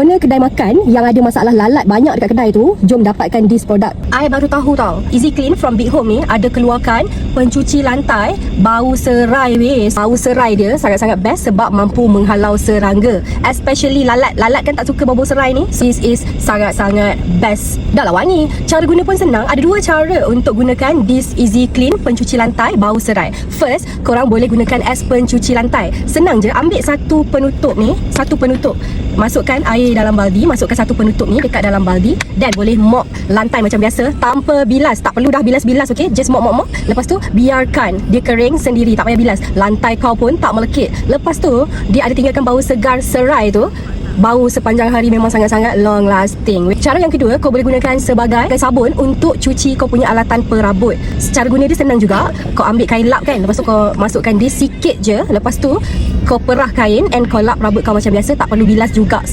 Owner kedai makan yang ada masalah lalat banyak dekat kedai tu, jom dapatkan this produk. I baru tahu tau, Easy Clean from Big Home ni ada keluarkan pencuci lantai bau serai weh. Bau serai dia sangat-sangat best sebab mampu menghalau serangga, especially lalat. Lalat kan tak suka bau serai ni. This is sangat-sangat best. Dah lah wangi. Cara guna pun senang. Ada dua cara untuk gunakan this Easy Clean pencuci lantai bau serai. First, korang boleh gunakan as pencuci lantai. Senang je, ambil satu penutup ni, satu penutup. Masukkan air dalam baldi, masukkan satu penutup ni dekat dalam baldi, dan boleh mop lantai macam biasa tanpa bilas. Tak perlu dah bilas-bilas, okey? Just mop. Lepas tu biarkan dia kering sendiri, tak payah bilas. Lantai kau pun tak melekit. Lepas tu dia ada tinggalkan bau segar serai tu. Bau sepanjang hari memang sangat-sangat long lasting. Cara yang kedua, kau boleh gunakan sebagai sabun untuk cuci kau punya alatan perabot. Cara guna dia senang juga. Kau ambil kain lap kan, lepas tu kau masukkan dia sikit je. Lepas tu kau perah kain and kau lap rambut kau macam biasa, tak perlu bilas juga.